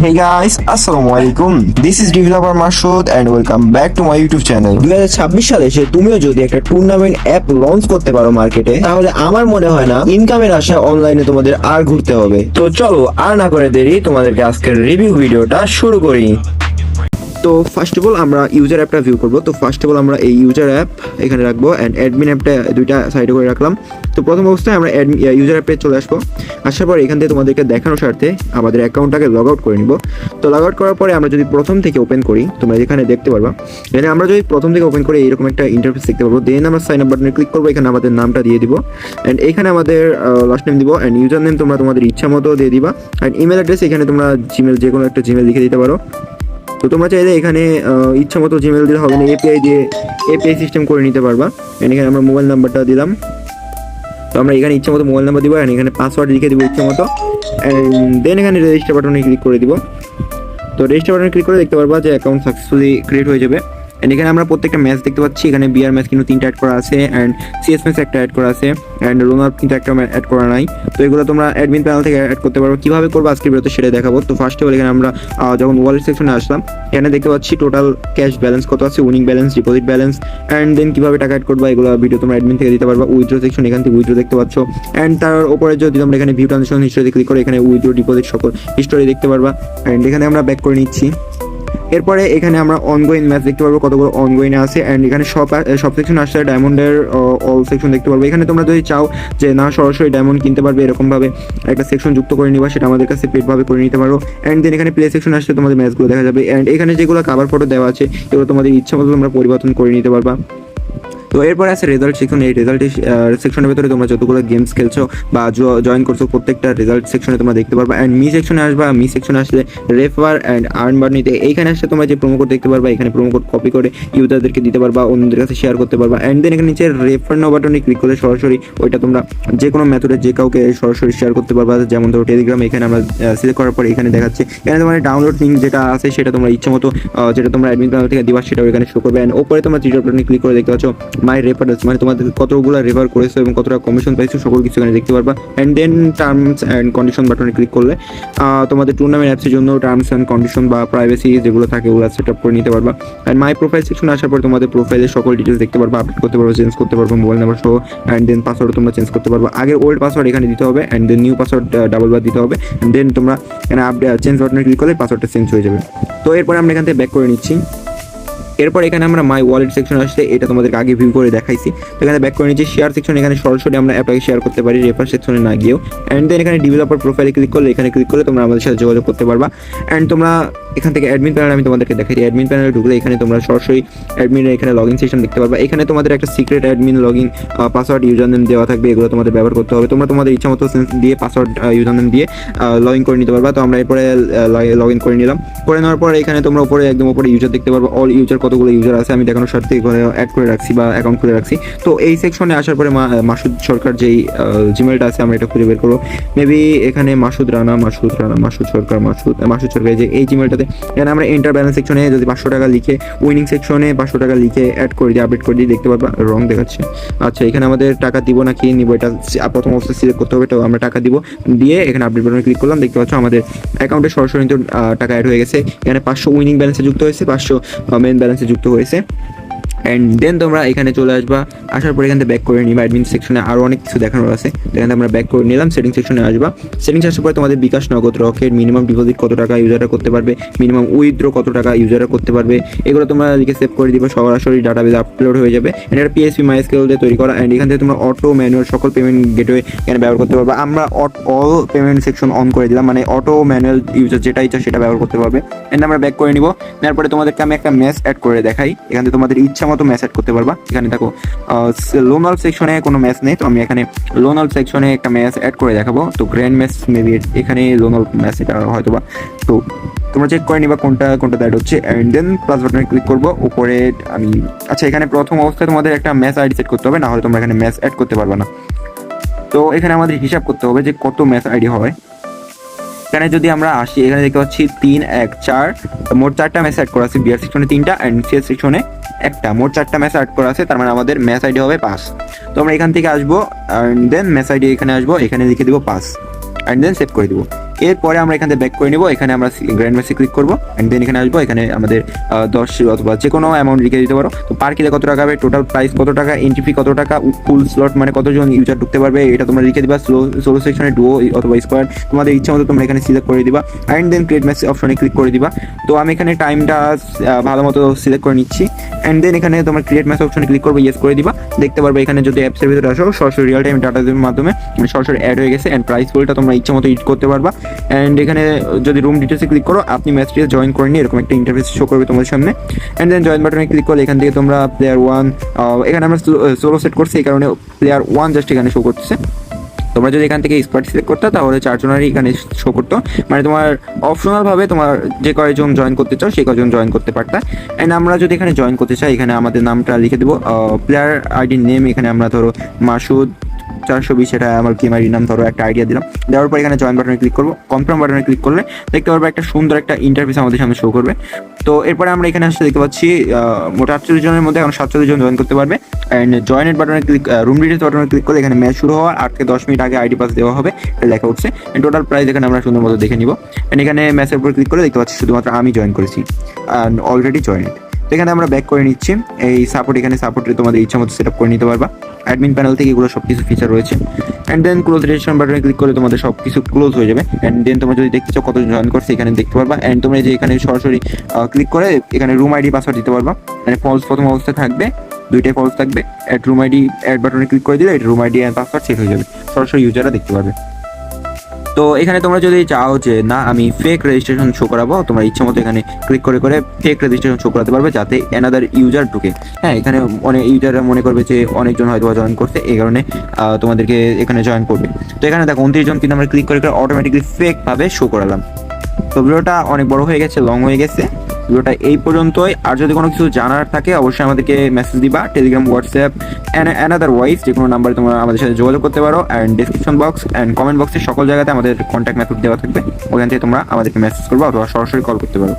Hey guys, Assalamualaikum. This is developer Mashood and welcome back to my YouTube channel. 2026 সালে এসে তুমিও যদি একটা টুর্নামেন্ট অ্যাপ লঞ্চ করতে পারো মার্কেটে, তাহলে আমার মনে হয় না ইনকামের আশা অনলাইনে তোমাদের আর ঘুরতে হবে। তো চলো আর না করে দেরি তোমাদেরকে আজকের রিভিউ ভিডিওটা শুরু করি। তো ফার্স্ট অফ অল আমরা ইউজার অ্যাপটা ভিউ করবো। তো ফার্স্ট অফ অল আমরা এই ইউজার অ্যাপ এখানে রাখবো অ্যান্ড অ্যাডমিন অ্যাপটা দুইটা সাইডে করে রাখলাম। তো প্রথম অবস্থায় আমরা ইউজার অ্যাপে চলে আসবো। আসার পর এখান থেকে তোমাদেরকে দেখানোর স্বার্থে আমাদের অ্যাকাউন্টটাকে লগ আউট করে নিব। তো লগ আউট করার পরে আমরা যদি প্রথম থেকে ওপেন করি, তোমরা এখানে দেখতে পারবা, এখানে আমরা যদি প্রথম থেকে ওপেন করি এরকম একটা ইন্টারফেস দেখতে পারবো। দেন আমরা সাইন আপ বাটনে ক্লিক করবো, এখানে আমাদের নামটা দিয়ে দিব অ্যান্ড এখানে আমাদের লাস্ট নেম দিব অ্যান্ড ইউজার নেম তোমরা তোমাদের ইচ্ছা মতো দিয়ে দিবা অ্যান্ড ইমেল অ্যাড্রেস এখানে তোমরা জিমেল যে কোনো একটা জিমেল লিখে দিতে পারো। তো তোমরা চাইলে এখানে ইচ্ছা মতো জিমেল দিলে হবে না, এপিআই সিস্টেম করে নিতে পারবা। এখানে আমরা মোবাইল নাম্বারটা দিলাম। তো আমরা এখানে ইচ্ছা মতো মোবাইল নাম্বার দিব অ্যান্ড এখানে পাসওয়ার্ড লিখে দিব ইচ্ছা মতো অ্যান্ড দেন এখানে রেজিস্টার বাটনে ক্লিক করে দিব। তো রেজিস্টার বাটনে ক্লিক করে দেখতে পারবা যে অ্যাকাউন্ট সাকসেসফুলি ক্রিয়েট হয়ে যাবে। অ্যান্ড এখানে আমরা প্রত্যেকটা ম্যাচ দেখতে পাচ্ছি, এখানে বিআর ম্যাচ কিন্তু 3টা অ্যাড করা আছে অ্যান্ড সিএস ম্যাচ একটা অ্যাড করা আছে অ্যান্ড রোনার কিন্তু একটা অ্যাড করা নাই। তো এগুলো তোমরা অ্যাডমিন প্যানেল থেকে অ্যাড করতে পারবো। কীভাবে করবো আজকের ভিডিওতে সেটা দেখাবো। তো ফার্স্ট অফ অল এখানে আমরা যখন ওয়ালেট সেকশনে আসলাম, এখানে দেখতে পাচ্ছি টোটাল ক্যাশ ব্যালেন্স কত আছে, winning balance, deposit balance and then কীভাবে টাকা অ্যাড করবো এগুলো ভিডিও তোমরা অ্যাডমিন থেকে দিতে পারবা। উইথড্র সেকশন এখান থেকে উইথড্র দেখতে পাচ্ছ অ্যান্ড তার উপরে যদি তোমরা এখানে ভিউ ট্রানজেকশন হিস্টোরি ক্লিক করে এখানে উইথড্র ডিপোজিট সকল হিস্টোরি দেখতে পারবা অ্যান্ড এখানে আমরা ব্যাক করে নিচ্ছি। এরপরে এখানে আমরা অনগোয়িং ম্যাচ দেখতে পারবো কতগুলো অনগোয়িং আছে অ্যান্ড এখানে সব সেকশন আসছে ডায়মন্ডের অল সেকশন দেখতে পারবো। এখানে তোমরা যদি চাও যে না সরাসরি ডায়মন্ড কিনতে পারবে এরকমভাবে একটা সেকশন যুক্ত করে নিবা, সেটা আমাদের কাছে পেডভাবে করে নিতে পারো অ্যান্ড দেন এখানে প্লে সেকশন আসলে তোমাদের ম্যাচগুলো দেখা যাবে অ্যান্ড এখানে যেগুলো কাভার ফটো দেওয়া আছে এগুলো তোমাদের ইচ্ছা মতো তোমরা পরিবর্তন করে নিতে পারবা। তো এরপরে আছে রেজাল্ট সেকশন। এই রেজাল্ট সেকশনের ভেতরে তোমরা যতগুলো গেমস খেলছো বা জয়েন করছো প্রত্যেকটা রেজাল্ট সেকশনে তোমরা দেখতে পারবা অ্যান্ড মি সেকশনে আসবা। মি সেকশনে আসলে রেফার অ্যান্ড আর্ন বাটনিতে এইখানে আসলে তোমরা যে প্রোমো কোড দেখতে পারবা, এখানে প্রোমো কোড কপি করে ইউজারদেরকে দিতে পারবা, অন্যদের কাছে শেয়ার করতে পারবা অ্যান্ড দেন এখানে নিচে রেফার নাও বাটনে ক্লিক করে সরাসরি ওইটা তোমরা যে কোনো মেথডে যে কাউকে সরাসরি শেয়ার করতে পারবা। যেমন ধরো টেলিগ্রাম, এখানে আমরা সিলেক্ট করার পর এখানে দেখাচ্ছে এখানে তোমার ডাউনলোড লিঙ্ক যেটা আছে সেটা তোমরা ইচ্ছা মতো যেটা তোমরা অ্যাডমিন প্যানেল থেকে দিবা সেটাও এখানে শো করবে অ্যান্ড ওপরে তোমরা থ্রি ডট বাটনে ক্লিক করে দেখতে পাচ্ছ মাই রেফারেন্স, মানে তোমাদের কতগুলো রেফার করেছো এবং কতটা কমিশন পাইছো সকল কিছু এখানে দেখতে পারবা and then terms and condition বাটনে ক্লিক করলে তোমাদের টুর্নামেন্ট অ্যাপসের জন্য টার্মস অ্যান্ড কন্ডিশন বা প্রাইভেসি যেগুলো থাকে ওগুলো সেট আপ করে নিতে পারবা অ্যান্ড মাই প্রোফাইল সেকশনে আসার পর তোমাদের প্রোফাইলের সকল ডিটেলস দেখতে পারবা, আপডেট করতে পারবো, চেঞ্জ করতে পারবো, মোবাইল নাম্বার সহ অ্যান্ড দেন পাসওয়ার্ড তোমরা চেঞ্জ করতে পারবো। আগে ওল্ড পাসওয়ার্ড এখানে দিতে হবে and then new password double বার দিতে হবে অ্যান্ড দেন তোমরা এখানে চেঞ্জ বাটনে ক্লিক করলে পাসওয়ার্ডটা চেঞ্জ হয়ে যাবে। তো এরপরে আমরা এখান থেকে ব্যাক করে নিচ্ছি। এরপর এখানে আমরা মাই ওয়ালেট সেকশন আসলে এটা তোমাদেরকে আগে ভিউ করে দেখাইছি। তো এখানে ব্যাক করে নিচ্ছি। শেয়ার সেকশন এখানে সরাসরি আমরা অ্যাপটাকে শেয়ার করতে পারি রেফার সেকশনে না গিয়েও অ্যান্ড দেন এখানে ডেভেলপার প্রোফাইলে ক্লিক করলে এখানে ক্লিক করলে তোমরা আমাদের সাথে যোগাযোগ করতে পারবা অ্যান্ড তোমরা এখান থেকে অ্যাডমিন প্যানেল আমি তোমাদেরকে দেখাই। অ্যাডমিন প্যানেলে ঢুকলে এখানে তোমরা সরাসরি অ্যাডমিনের এখানে লগ ইন সেকশন দেখতে পারবা। এখানে তোমাদের একটা secret admin log in password user name দেওয়া থাকবে, এগুলো তোমাদের ব্যবহার করতে হবে। তোমরা তোমাদের ইচ্ছা মতো দিয়ে পাসওয়ার্ড ইউজার নেম দিয়ে লগ ইন করে নিতে পারবা। তো আমরা এরপরে লগ ইন করে নিলাম। করে নেওয়ার পরে এখানে তোমরা উপরে একদম উপরে ইউজার দেখতে পারবা, অল ইউজার কতগুলো ইউজার আছে আমি দেখানোর স্বার্থে অ্যাড করে রাখছি বা অ্যাকাউন্ট খুলে রাখছি। তো এই সেকশনে আসার পরে মাসুদ সরকার যেই জিমেলটা আছে আমরা এটা খুঁজে বের করবো। মেবি এখানে মাসুদ সরকার যে এই জিমেলটাতে এখানে আমরা এন্টার ব্যালেন্স সেকশনে যদি 500 টাকা লিখে উইনিং সেকশনে 500 টাকা লিখে অ্যাড করে দিয়ে আপডেট করে দিয়ে দেখতে পারবা রং দেখাচ্ছে। আচ্ছা এখানে আমাদের টাকা দিব না কি নিব এটা প্রথম অবস্থায় সিলেক্ট করতে হবে। তো আমরা টাকা দিব, দিয়ে এখানে আপডেট বাটনে ক্লিক করলাম, দেখতে পাচ্ছ আমাদের অ্যাকাউন্টে সরাসরি টাকা অ্যাড হয়ে গেছে। এখানে 500 উইনিং ব্যালেন্সে যুক্ত হয়েছে, 500 মেন ব্যালেন্সে যুক্ত হয়েছে অ্যান্ড দেন তোমরা এখানে চলে আসবা। আসার পর এখান থেকে ব্যাক করে নিবা। অ্যাডমিন সেকশনে আরও অনেক কিছু দেখানোর আছে, এখানে আমরা ব্যাক করে নিলাম। সেটিং সেকশনে আসবা। সেটিংস আসার পরে তোমাদের বিকাশ, নগদ, রকেট, মিনিমাম ডিপোজিট কত টাকা ইউজাররা করতে পারবে, মিনিমাম উইথড্র কত টাকা ইউজাররা করতে পারবে এগুলো তোমরা লিখে সেভ করে দিবা, সরাসরি ডাটাবেজে আপলোড হয়ে যাবে। এটা পিএসপি মাইস্কেল দিয়ে তৈরি করা অ্যান্ড এখান থেকে তোমরা অটো ম্যানুয়াল সকল পেমেন্ট গেটওয়ে এখানে ব্যবহার করতে পারবে। আমরা অল পেমেন্ট সেকশন অন করে দিলাম, মানে অটো ম্যানুয়াল ইউজার যেটা ইচ্ছা সেটা ব্যবহার করতে পারবে। অ্যান্ড আমরা ব্যাক করে নিব। নেওয়ার পরে তোমাদেরকে আমি একটা ম্যাচ অ্যাড করে দেখাই। এখান থেকে তোমাদের ইচ্ছা মতো ম্যাচ অ্যাড করতে পারবা। এখানে দেখো লোন অল সেকশনে কোনো ম্যাচ নেই, তো আমি এখানে লোন অল সেকশনে একটা ম্যাচ অ্যাড করে দেখাবো। তো গ্র্যান্ড ম্যাচ মেবি এখানে লোন অল ম্যাচ এটা হয়তো বা, তো তোমরা চেক করে নিবা কোনটা অ্যাড হচ্ছে অ্যান্ড দেন প্লাস বাটনে ক্লিক করবো উপরে আমি। আচ্ছা এখানে প্রথম অবস্থায় তোমাদের একটা ম্যাচ আইডি সেট করতে হবে, না হলে তোমরা এখানে ম্যাচ অ্যাড করতে পারবে না। তো এখানে আমাদের হিসাব করতে হবে যে কত ম্যাচ আইডি হয়। এখানে যদি আমরা আসি এখানে দেখতে পাচ্ছি 3, 1, 4 মোট 4টা ম্যাচ অ্যাড করা আছে। বিআর সেকশনে 3টা অ্যান্ড সিএস সেকশনে একটা, মোট 4টা ম্যাচ অ্যাড করা আছে। তার মানে আমাদের ম্যাচ আইডি হবে 5। তো আমরা এখান থেকে আসবো অ্যান্ড দেন ম্যাচ আইডি এখানে আসবো, এখানে লিখে দিব 5 অ্যান্ড দেন সেভ করে দিব। এরপরে আমরা এখান থেকে ব্যাক করে নেবো, এখানে আমরা গ্র্যান্ড ম্যাচে ক্লিক করবো অ্যান্ড দেন এখানে আসবো, এখানে আমাদের 10 অথবা যে কোনো অ্যামাউন্ট লিখে দিতে পারো। তো পার কিলে কত টাকা হবে, টোটাল প্রাইস কত টাকা, এন্ট্রি ফি কত টাকা, ফুল স্লট মানে কতজন ইউজার ঢুকতে পারবে এটা তোমরা লিখে দিবা। সোলো সেকশনে ডুও অথবা স্কোয়াড তোমাদের ইচ্ছা মতো তোমরা এখানে সিলেক্ট করে দিবা অ্যান্ড দেন ক্রিয়েট ম্যাচ অপশনে ক্লিক করে দিবা। তো আমি এখানে টাইমটা ভালো মতো সিলেক্ট করে নিচ্ছি অ্যান্ড দেন এখানে তোমার ক্রিয়েট ম্যাচ অপশনে ক্লিক করবে, ইয়েস করে দিবা। দেখতে পারবে এখানে যদি অ্যাপসের ভিতরে আসো সরাসরি রিয়েল টাইম ডাটার মাধ্যমে সরাসরি অ্যাড হয়ে গেছে অ্যান্ড প্রাইস পুলটা তোমরা ইচ্ছা মতো এডিট করতে পারবা। অ্যান্ড এখানে যদি রুম ডিটেলসে ক্লিক করো আপনি ম্যাচটি জয়েন করে নিয়ে এরকম একটা ইন্টারফেস শো করবে তোমাদের সামনে। অ্যান্ড দেন জয়েন বাটনে ক্লিক করলে এখান থেকে তোমরা প্লেয়ার 1, এখানে আমরা সোলো সেট করছি এই কারণে প্লেয়ার 1 জাস্ট এখানে শো করতেছে। তোমরা যদি এখান থেকে স্কোয়াড সিলেক্ট করতে তাহলে 4 জনেরই এখানে শো করতো, মানে তোমার অপশনাল ভাবে তোমার যে কয়জন জয়েন করতে চাও সেই কয়জন জয়েন করতে পারতা। অ্যান্ড আমরা যদি এখানে জয়েন করতে চাই এখানে আমাদের নামটা লিখে দেবো, প্লেয়ার আইডি নেম এখানে আমরা ধরো মাসুদ 420, এটা আমার গেম আইডি নাম ধরো একটা আইডিয়া দিলাম। দেওয়ার পর এখানে জয়েন বাটনে ক্লিক করবো, কনফার্ম বাটনে ক্লিক করলে দেখতে পারবো একটা সুন্দর একটা ইন্টারফেস আমাদের সামনে শো করবে। তো এরপরে আমরা এখানে আসলে দেখতে পাচ্ছি মোট 48 জনের মধ্যে এখন 47 জন জয়েন করতে পারবে। অ্যান্ড জয়েনের বাটনে ক্লিক, রুম ডিটেলস বাটনে ক্লিক করলে এখানে ম্যাচ শুরু হওয়ার 8 থেকে 10 মিনিট আগে আইডি পাস দেওয়া হবে এটা লেখা উঠছে। টোটাল প্রাইস এখানে আমরা সুন্দর মতো দেখে নিব। অ্যান্ড এখানে ম্যাচের উপর ক্লিক করে দেখতে পাচ্ছি শুধুমাত্র আমি জয়েন করেছি অ্যান্ড অলরেডি জয়েন্ট। তো এখানে আমরা ব্যাক করে নিচ্ছি, এই সাপোর্ট এখানে সাপোর্টে তোমাদের ইচ্ছা মতো সেট আপ করে নিতে পারবা। অ্যাডমিন প্যানেল থেকে এগুলো সব কিছু ফিচার রয়েছে। অ্যান্ড দেন ক্লোজ রেজিস্ট্রেশন বাটনে ক্লিক করে তোমাদের সব কিছু ক্লোজ হয়ে যাবে। অ্যান্ড দেন তোমরা যদি দেখতে চাও কত জয়েন করছে এখানে দেখতে পারবা। অ্যান্ড তোমরা যে এখানে সরাসরি ক্লিক করে এখানে রুম আইডি পাসওয়ার্ড দিতে পারবা, মানে ফলস প্রথম অবস্থায় থাকবে, দুইটাই ফলস থাকবে। অ্যাড রুম আইডি অ্যাড বাটনে ক্লিক করে দিলে এটা room ID and password set হয়ে যাবে, সরাসরি ইউজাররা দেখতে পারবে। তো এখানে তোমরা যদি চাও যে না আমি ফেক রেজিস্ট্রেশন শো করাবো, তোমরা ইচ্ছে মতো এখানে ক্লিক করে করে ফেক রেজিস্ট্রেশন শো করাতে পারবে যাতে অ্যানাদার ইউজার ঢুকে। হ্যাঁ, এখানে অনেক ইউজাররা মনে করবে যে অনেকজন হয়তো জয়েন করছে, এই কারণে তোমাদেরকে এখানে জয়েন করবে। তো এখানে দেখো 29 জন কিন্তু আমরা ক্লিক করে করে অটোমেটিকলি ফেক ভাবে শো করালাম। তো ভিডিওটা অনেক বড় হয়ে গেছে, লং হয়ে গেছে, ভিডিওটা এই পর্যন্তই। আর যদি কোনো কিছু জানার থাকে অবশ্যই আমাদেরকে মেসেজ দিবা, টেলিগ্রাম, হোয়াটসঅ্যাপ অ্যানাদারওয়াইজ যে কোনো নাম্বারে তোমরা আমাদের সাথে যোগাযোগ করতে পারো। And description box and comment বক্সে সকল জায়গাতে আমাদের কন্ট্যাক্ট মেথড দেওয়া থাকবে, ওখান থেকে তোমরা আমাদেরকে মেসেজ করবো অথবা সরাসরি কল করতে পারো।